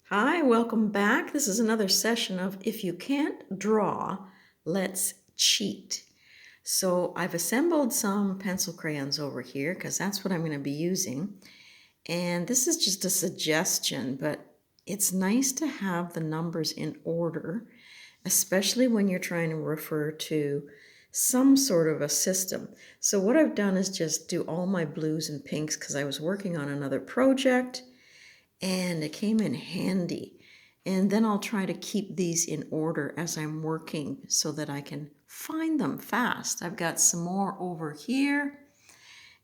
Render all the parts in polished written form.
Hi, welcome back. This is another session of If You Can't Draw, Let's Cheat. So I've assembled some pencil crayons over here because that's what I'm going to be using. And this is just a suggestion, but it's nice to have the numbers in order, especially when you're trying to refer to some sort of a system. So what I've done is just do all my blues and pinks because I was working on another project and it came in handy. And then I'll try to keep these in order as I'm working so that I can find them fast. I've got some more over here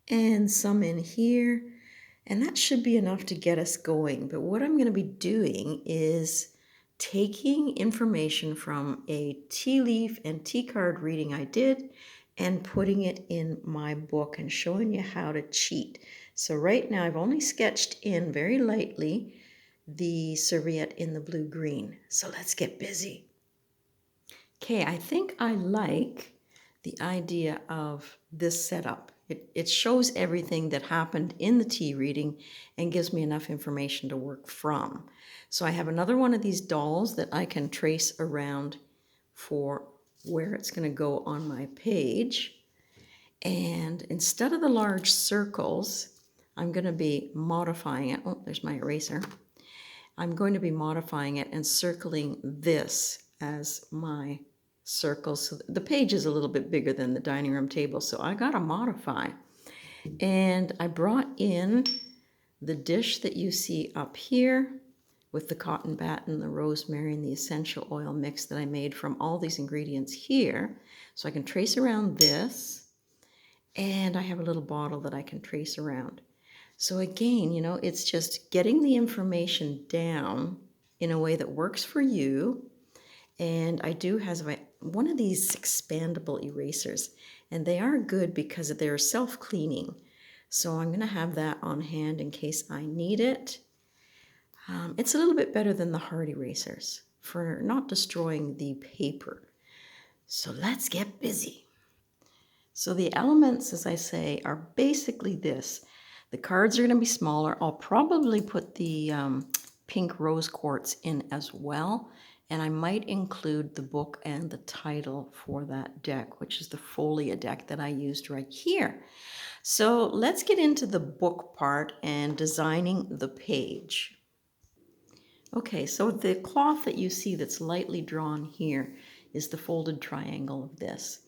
and some in here, and that should be enough to get us going. But what I'm going to be doing is taking information from a tea leaf and tea card reading I did and putting it in my book and showing you how to cheat. So right now I've only sketched in very lightly the serviette in the blue-green. So let's get busy. Okay, I think I like the idea of this setup. It shows everything that happened in the tea reading and gives me enough information to work from. So I have another one of these dolls that I can trace around for where it's going to go on my page. And instead of the large circles, I'm going to be modifying it. Oh, there's my eraser. I'm going to be modifying it and circling this as my circle. So the page is a little bit bigger than the dining room table, so I got to modify. And I brought in the dish that you see up here with the cotton batten, the rosemary, and the essential oil mix that I made from all these ingredients here. So I can trace around this, and I have a little bottle that I can trace around. So again, it's just getting the information down in a way that works for you. And I do have one of these expandable erasers, and they are good because they're self-cleaning. So I'm going to have that on hand in case I need it. It's a little bit better than the hard erasers for not destroying the paper. So let's get busy. So the elements, as I say, are basically this. The cards are going to be smaller. I'll probably put the pink rose quartz in as well. And I might include the book and the title for that deck, which is the Folia deck that I used right here. So let's get into the book part and designing the page. Okay, so the cloth that you see that's lightly drawn here is the folded triangle of this.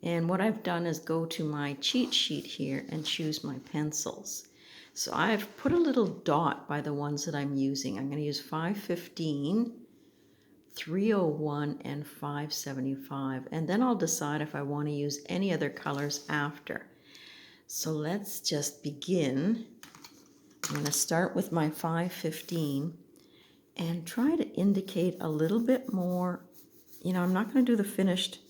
And what I've done is go to my cheat sheet here and choose my pencils. So I've put a little dot by the ones that I'm using. I'm going to use 515, 301, and 575. And then I'll decide if I want to use any other colors after. So let's just begin. I'm going to start with my 515 and try to indicate a little bit more. I'm not going to do the finished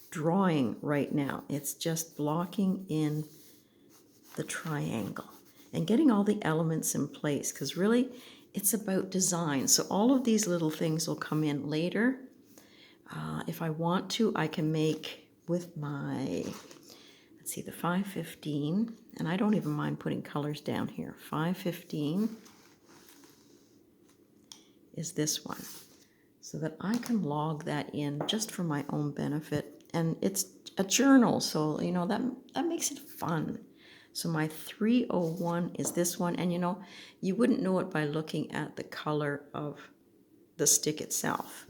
drawing right now. It's just blocking in the triangle and getting all the elements in place, because really it's about design. So all of these little things will come in later. If I want to, I can make with my, let's see, the 515, and I don't even mind putting colors down here. 515 is this one, so that I can log that in just for my own benefit. And it's a journal, so that makes it fun. So my 301 is this one, and you wouldn't know it by looking at the color of the stick itself.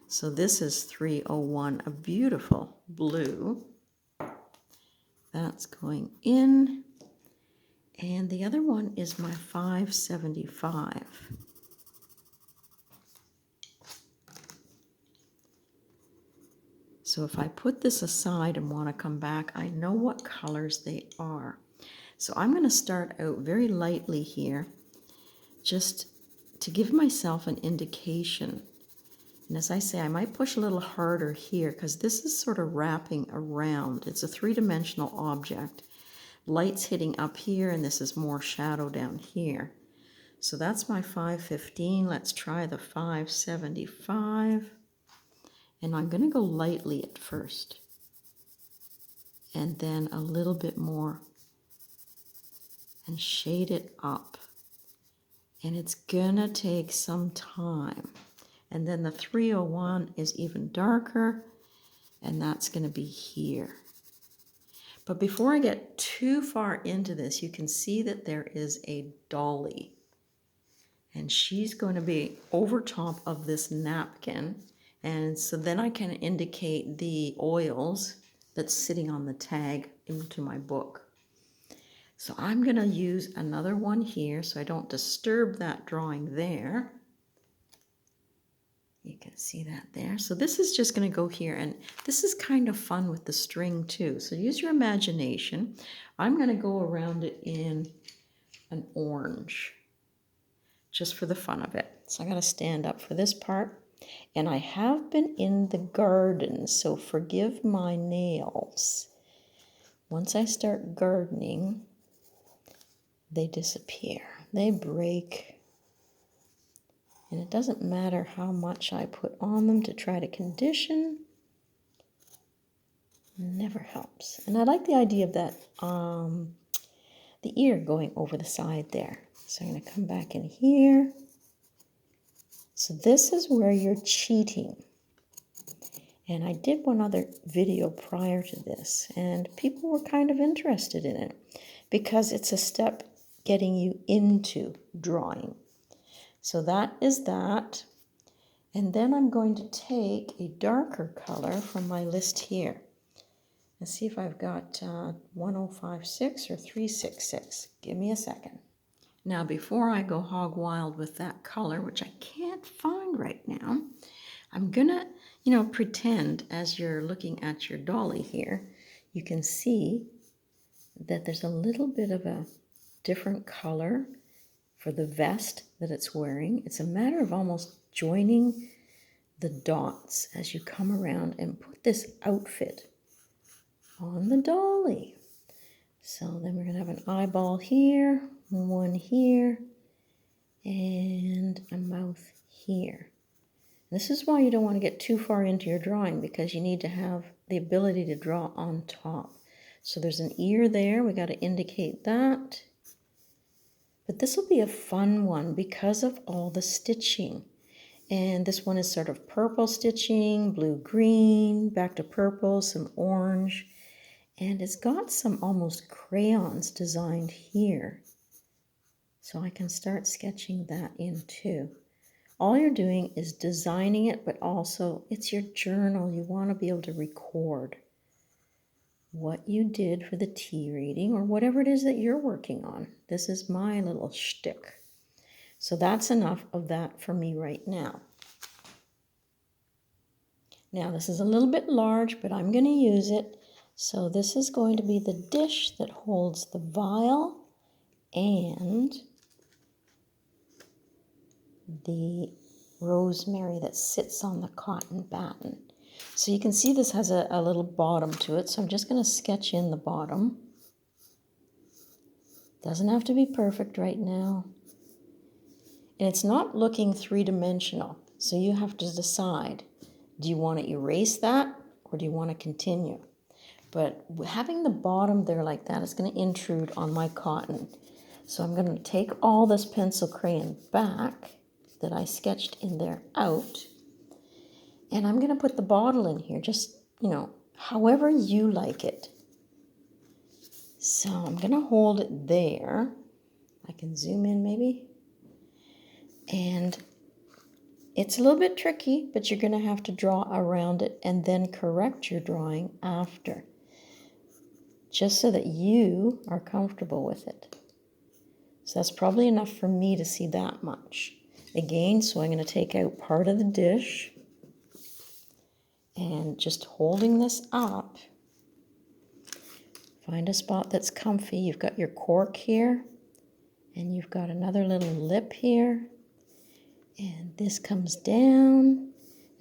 So this is 301, a beautiful blue. That's going in. And the other one is my 575. So if I put this aside and want to come back, I know what colors they are. So I'm going to start out very lightly here, just to give myself an indication. And as I say, I might push a little harder here because this is sort of wrapping around. It's a three-dimensional object. Light's hitting up here, and this is more shadow down here. So that's my 515. Let's try the 575. And I'm going to go lightly at first, and then a little bit more, and shade it up. And it's gonna take some time. And then the 301 is even darker, and that's gonna be here. But before I get too far into this, you can see that there is a dolly. And she's going to be over top of this napkin. And so then I can indicate the oils that's sitting on the tag into my book. So I'm going to use another one here so I don't disturb that drawing there. You can see that there. So this is just going to go here, and this is kind of fun with the string too. So use your imagination. I'm going to go around it in an orange, just for the fun of it. So I got to stand up for this part. And I have been in the garden, so forgive my nails. Once I start gardening, they disappear. They break. And it doesn't matter how much I put on them to try to condition. Never helps. And I like the idea of that, the ear going over the side there. So I'm going to come back in here. So this is where you're cheating. And I did one other video prior to this, and people were kind of interested in it because it's a step getting you into drawing. So that is that. And then I'm going to take a darker color from my list here. Let's see if I've got 1056 or 366. Give me a second. Now, before I go hog wild with that color, which I can't find right now, I'm gonna, pretend as you're looking at your dolly here, you can see that there's a little bit of a different color for the vest that it's wearing. It's a matter of almost joining the dots as you come around and put this outfit on the dolly. So then we're gonna have an eyeball here, one here, and a mouth here. This is why you don't want to get too far into your drawing, because you need to have the ability to draw on top. So there's an ear there. We got to indicate that. But this will be a fun one because of all the stitching. And this one is sort of purple stitching, blue-green, back to purple, some orange. And it's got some almost crayons designed here. So I can start sketching that in too. All you're doing is designing it, but also it's your journal. You want to be able to record what you did for the tea reading or whatever it is that you're working on. This is my little shtick. So that's enough of that for me right now. Now this is a little bit large, but I'm going to use it. So this is going to be the dish that holds the vial and the rosemary that sits on the cotton batten. So you can see this has a little bottom to it, so I'm just going to sketch in the bottom. Doesn't have to be perfect right now. And it's not looking three-dimensional, so you have to decide, do you want to erase that or do you want to continue? But having the bottom there like that is going to intrude on my cotton. So I'm going to take all this pencil crayon back that I sketched in there out. And I'm going to put the bottle in here, just, however you like it. So I'm going to hold it there. I can zoom in maybe. And it's a little bit tricky, but you're going to have to draw around it and then correct your drawing after, just so that you are comfortable with it. So that's probably enough for me to see that much. Again, so I'm going to take out part of the dish and just holding this up, find a spot that's comfy. You've got your cork here and you've got another little lip here, and this comes down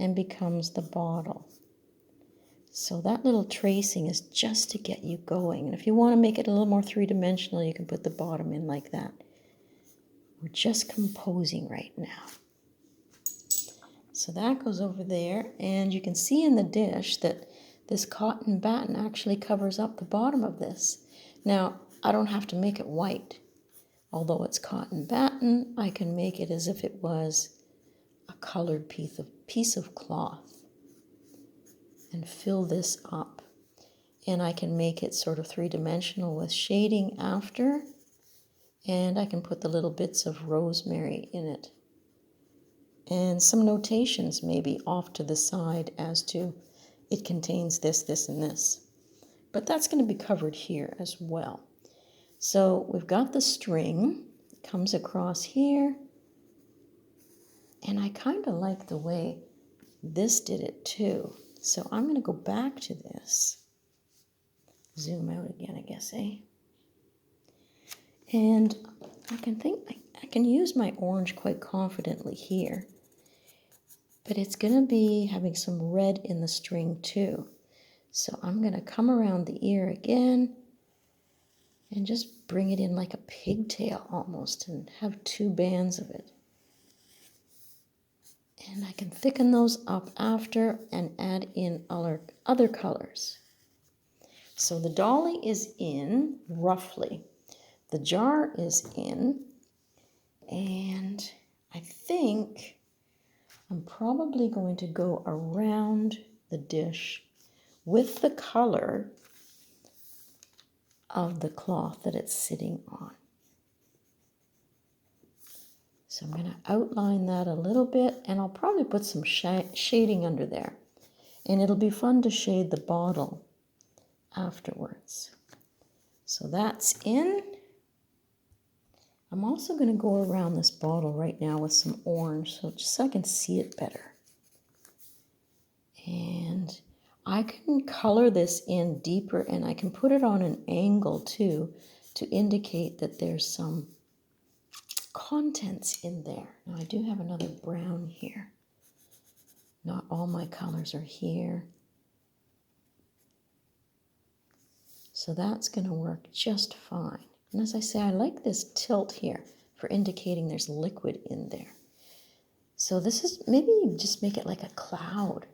and becomes the bottle. So that little tracing is just to get you going. And if you want to make it a little more three-dimensional, you can put the bottom in like that. We're just composing right now. So that goes over there, and you can see in the dish that this cotton batten actually covers up the bottom of this. Now, I don't have to make it white. Although it's cotton batten, I can make it as if it was a colored piece of cloth and fill this up. And I can make it sort of three-dimensional with shading after, and I can put the little bits of rosemary in it. And some notations maybe off to the side as to it contains this, this, and this. But that's going to be covered here as well. So we've got the string, it comes across here, and I kind of like the way this did it too. So I'm going to go back to this. Zoom out again, I guess, eh? And I can use my orange quite confidently here. But it's going to be having some red in the string too. So I'm going to come around the ear again and just bring it in like a pigtail almost and have two bands of it. And I can thicken those up after and add in other colors. So the dolly is in, roughly. The jar is in, and I think I'm probably going to go around the dish with the color of the cloth that it's sitting on. So I'm going to outline that a little bit, and I'll probably put some shading under there. And it'll be fun to shade the bottle afterwards. So that's in. I'm also going to go around this bottle right now with some orange, so I can see it better. And I can color this in deeper, and I can put it on an angle too to indicate that there's some contents in there. Now I do have another brown here. Not all my colors are here. So that's going to work just fine. And as I say, I like this tilt here for indicating there's liquid in there. So this is, maybe you just make it like a cloud.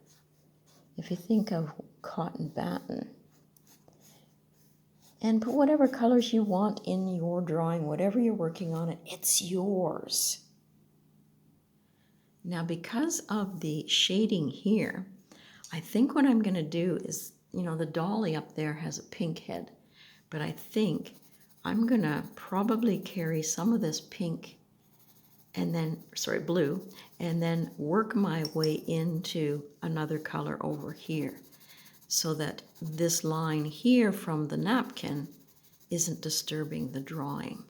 If you think of cotton batten. And put whatever colors you want in your drawing, whatever you're working on it, it's yours. Now because of the shading here, I think what I'm going to do is, the dolly up there has a pink head, but I think I'm going to probably carry some of this pink and then, blue, and then work my way into another color over here so that this line here from the napkin isn't disturbing the drawing.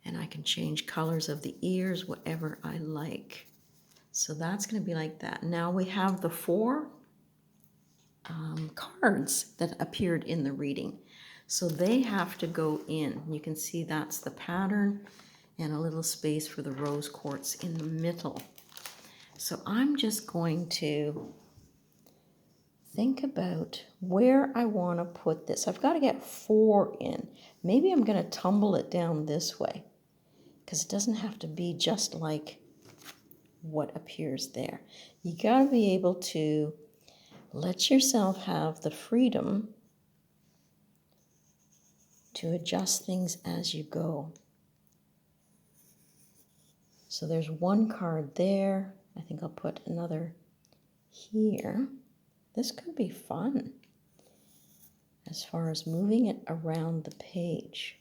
And I can change colors of the ears, whatever I like. So that's going to be like that. Now we have the 4 cards that appeared in the reading. So they have to go in. You can see that's the pattern and a little space for the rose quartz in the middle. So I'm just going to think about where I want to put this. I've got to get 4 in. Maybe I'm going to tumble it down this way because it doesn't have to be just like what appears there. You got to be able to let yourself have the freedom to adjust things as you go. So there's 1 card there. I think I'll put another here. This could be fun as far as moving it around the page.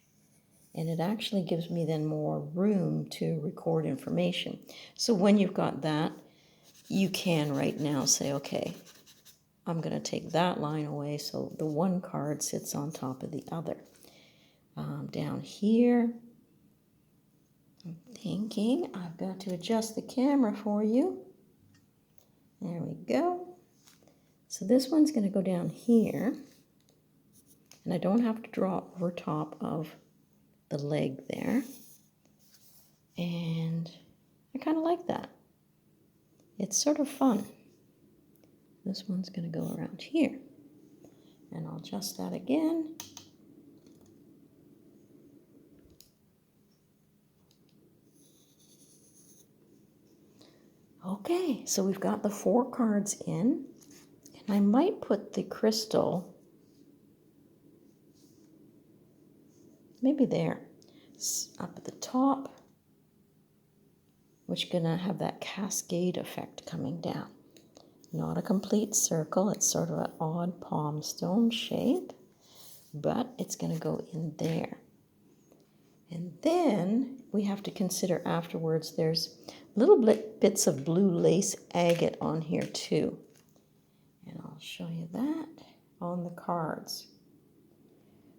And it actually gives me then more room to record information. So when you've got that, you can right now say, okay, I'm going to take that line away so the 1 card sits on top of the other. Down here, I'm thinking I've got to adjust the camera for you. There we go. So this one's going to go down here. And I don't have to draw over top of the leg there. And I kind of like that. It's sort of fun. This one's going to go around here. And I'll adjust that again. Okay, so we've got the 4 cards in. And I might put the crystal maybe there, up at the top, which is gonna have that cascade effect coming down. Not a complete circle, it's sort of an odd palm stone shape, but it's gonna go in there. And then we have to consider afterwards, there's little bits of blue lace agate on here too. And I'll show you that on the cards.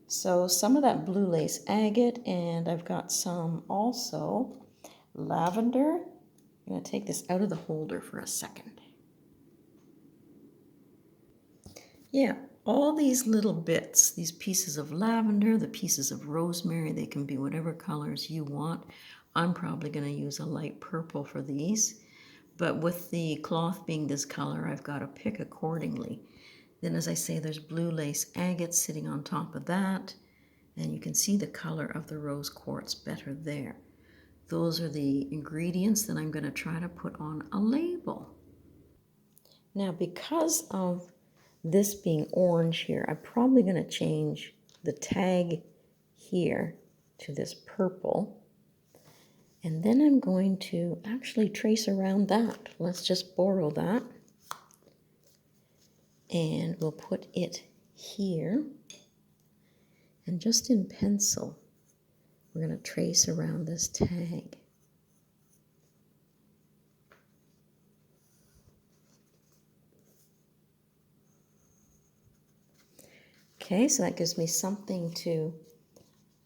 So some of that blue lace agate, and I've got some also lavender. I'm going to take this out of the holder for a second. Yeah, all these little bits, these pieces of lavender, the pieces of rosemary, they can be whatever colors you want. I'm probably going to use a light purple for these, but with the cloth being this color, I've got to pick accordingly. Then, as I say, there's blue lace agate sitting on top of that, and you can see the color of the rose quartz better there. Those are the ingredients that I'm going to try to put on a label. Now, because of this being orange here, I'm probably going to change the tag here to this purple. And then I'm going to actually trace around that. Let's just borrow that. And we'll put it here. And just in pencil, we're going to trace around this tag. Okay, so that gives me something to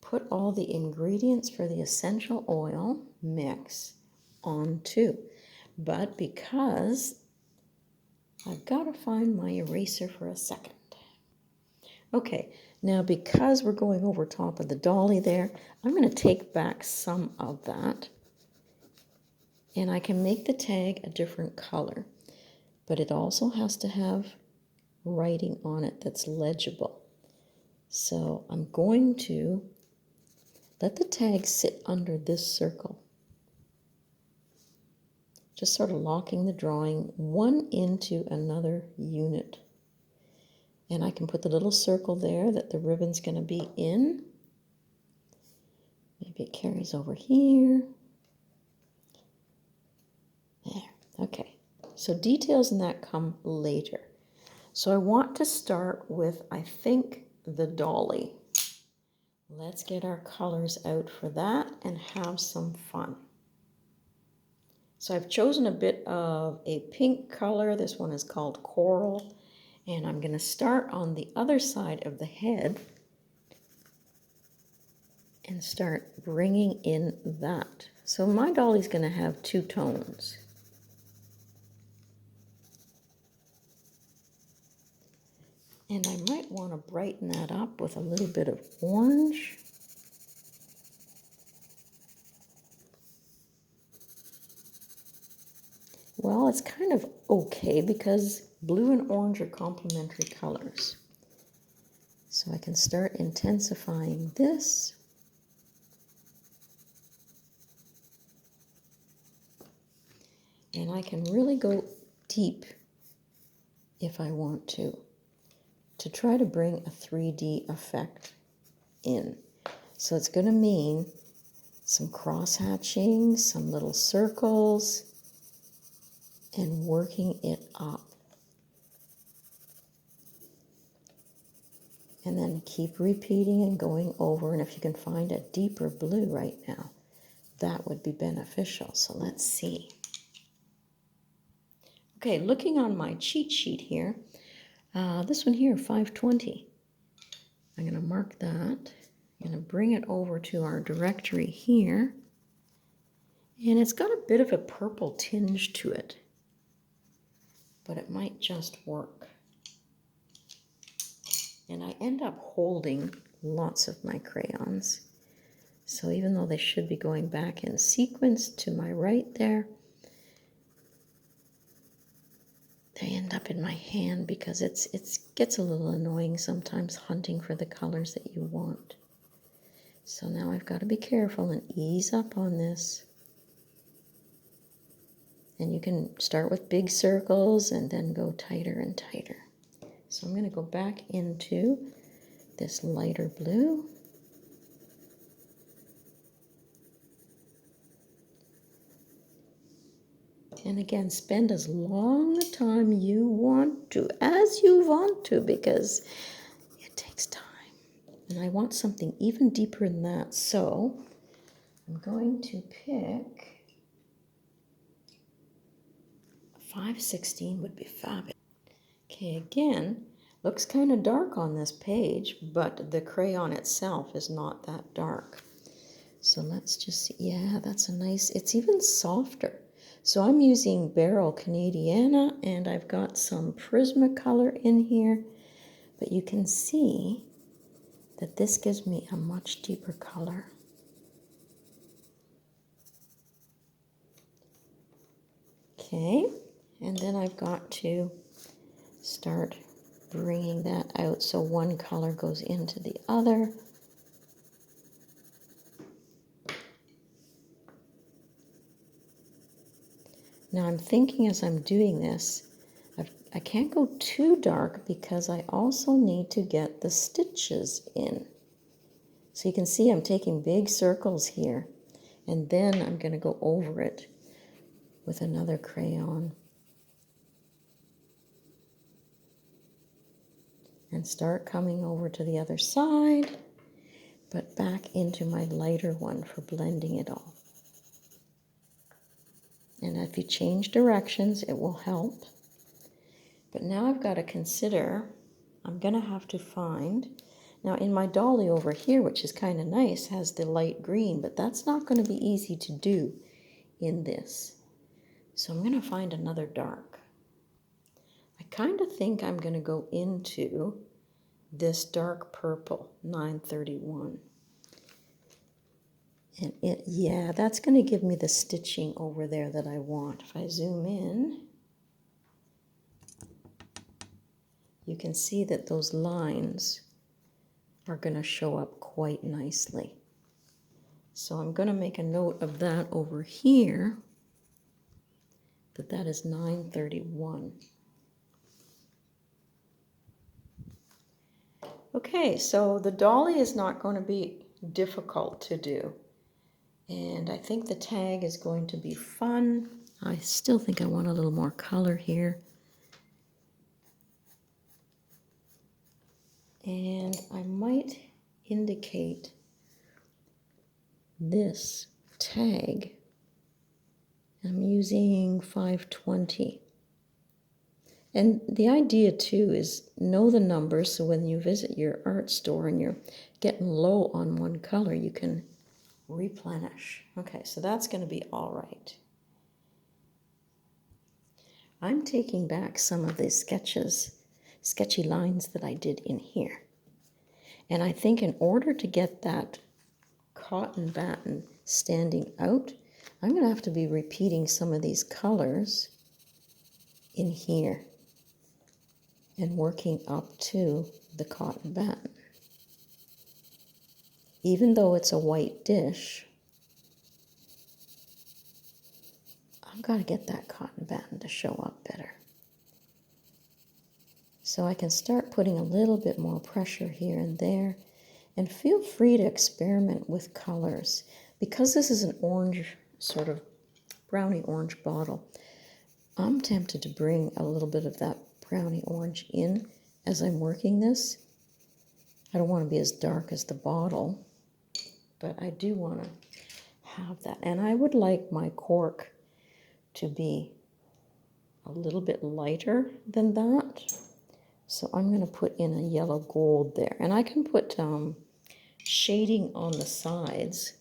put all the ingredients for the essential oil mix onto. But because I've got to find my eraser for a second. Okay, now because we're going over top of the dolly there, I'm going to take back some of that. And I can make the tag a different color. But it also has to have writing on it that's legible. So I'm going to let the tag sit under this circle. Just sort of locking the drawing one into another unit. And I can put the little circle there that the ribbon's going to be in. Maybe it carries over here. There, okay. So details in that come later. So I want to start with, I think, the dolly. Let's get our colors out for that and have some fun. So I've chosen a bit of a pink color. This one is called Coral. And I'm going to start on the other side of the head and start bringing in that. So my dolly's going to have two tones. And I might want to brighten that up with a little bit of orange. Well, it's kind of okay because blue and orange are complementary colors. So I can start intensifying this. And I can really go deep if I want to try to bring a 3D effect in. So it's going to mean some cross-hatching, some little circles, and working it up. And then keep repeating and going over. And if you can find a deeper blue right now, that would be beneficial. So let's see. Okay, looking on my cheat sheet here, this one here, 520. I'm going to mark that. I'm going to bring it over to our directory here. And it's got a bit of a purple tinge to it, but it might just work. And I end up holding lots of my crayons. So even though they should be going back in sequence to my right there, they end up in my hand because it gets a little annoying sometimes hunting for the colors that you want. So now I've got to be careful and ease up on this. And you can start with big circles and then go tighter and tighter. So I'm going to go back into this lighter blue. And again, spend as long a time you want to, as you want to, because it takes time. And I want something even deeper than that. So I'm going to pick 5/16 would be fabulous. Okay, again, looks kind of dark on this page, but the crayon itself is not that dark. So let's just see. Yeah, that's a nice, it's even softer. So I'm using Barrel Canadiana, and I've got some Prismacolor in here, but you can see that this gives me a much deeper color. Okay, and then I've got to start bringing that out so one color goes into the other. Now I'm thinking as I'm doing this, I can't go too dark because I also need to get the stitches in. So you can see I'm taking big circles here, and then I'm going to go over it with another crayon and start coming over to the other side, but back into my lighter one for blending it all. And if you change directions, it will help. But now I've got to consider, I'm going to have to find, now in my dolly over here, which is kind of nice, has the light green, but that's not going to be easy to do in this. So I'm going to find another dark. I kind of think I'm going to go into this dark purple, 931. And yeah, that's going to give me the stitching over there that I want. If I zoom in, you can see that those lines are going to show up quite nicely. So I'm going to make a note of that over here, that is 931. Okay, so the dolly is not going to be difficult to do. And I think the tag is going to be fun. I still think I want a little more color here. And I might indicate this tag. I'm using 520. And the idea too is know the numbers, so when you visit your art store and you're getting low on one color, you can replenish. Okay, so that's going to be all right. I'm taking back some of the sketchy lines that I did in here. And I think in order to get that cotton batten standing out, I'm going to have to be repeating some of these colors in here and working up to the cotton batten. Even though it's a white dish, I've got to get that cotton batten to show up better. So I can start putting a little bit more pressure here and there, and feel free to experiment with colors. Because this is an orange, sort of brownie orange bottle, I'm tempted to bring a little bit of that brownie orange in as I'm working this. I don't want to be as dark as the bottle, but I do want to have that. And I would like my cork to be a little bit lighter than that. So I'm going to put in a yellow gold there. And I can put shading on the sides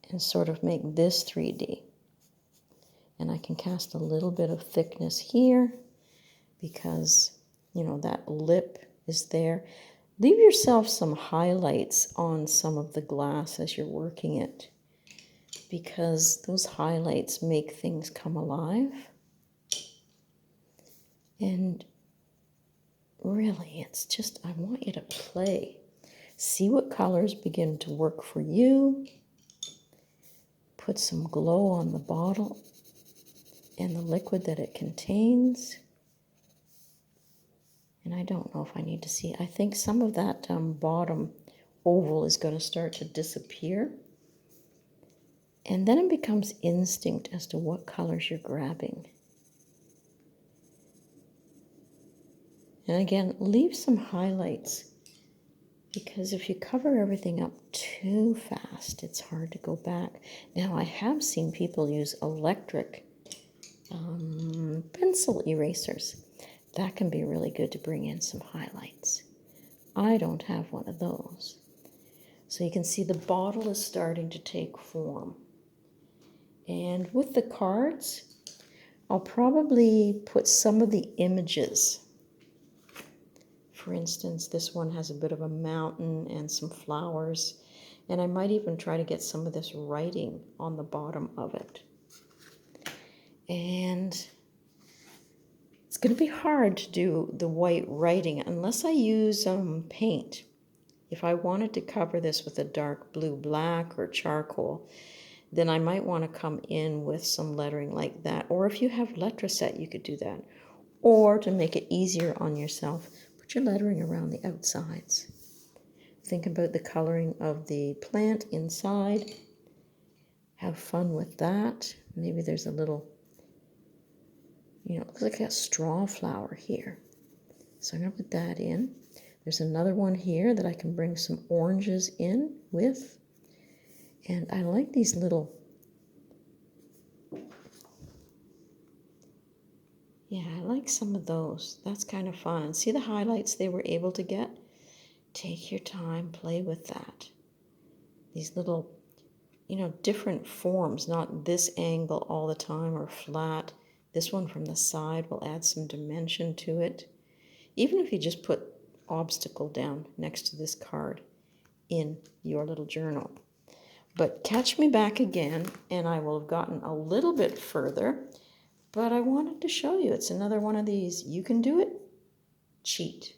and sort of make this 3D. And I can cast a little bit of thickness here because, you know, that lip is there. Leave yourself some highlights on some of the glass as you're working it, because those highlights make things come alive. And really, it's just, I want you to play. See what colors begin to work for you. Put some glow on the bottle and the liquid that it contains. And I don't know if I need to see, I think some of that bottom oval is going to start to disappear. And then it becomes instinct as to what colors you're grabbing. And again, leave some highlights, because if you cover everything up too fast, it's hard to go back. Now, I have seen people use electric pencil erasers. That can be really good to bring in some highlights. I don't have one of those. So you can see the bottle is starting to take form. And with the cards, I'll probably put some of the images. For instance, this one has a bit of a mountain and some flowers. And I might even try to get some of this writing on the bottom of it. And it's going to be hard to do the white writing unless I use paint. If I wanted to cover this with a dark blue, black, or charcoal, then I might want to come in with some lettering like that. Or if you have Letraset, you could do that. Or to make it easier on yourself, put your lettering around the outsides. Think about the coloring of the plant inside. Have fun with that. Maybe there's a little, it looks like a straw flower here. So I'm going to put that in. There's another one here that I can bring some oranges in with. And I like these little, I like some of those. That's kind of fun. And see the highlights they were able to get? Take your time, play with that. These little, different forms, not this angle all the time or flat. This one from the side will add some dimension to it. Even if you just put obstacle down next to this card in your little journal. But catch me back again, and I will have gotten a little bit further. But I wanted to show you, it's another one of these, you can do it, cheat.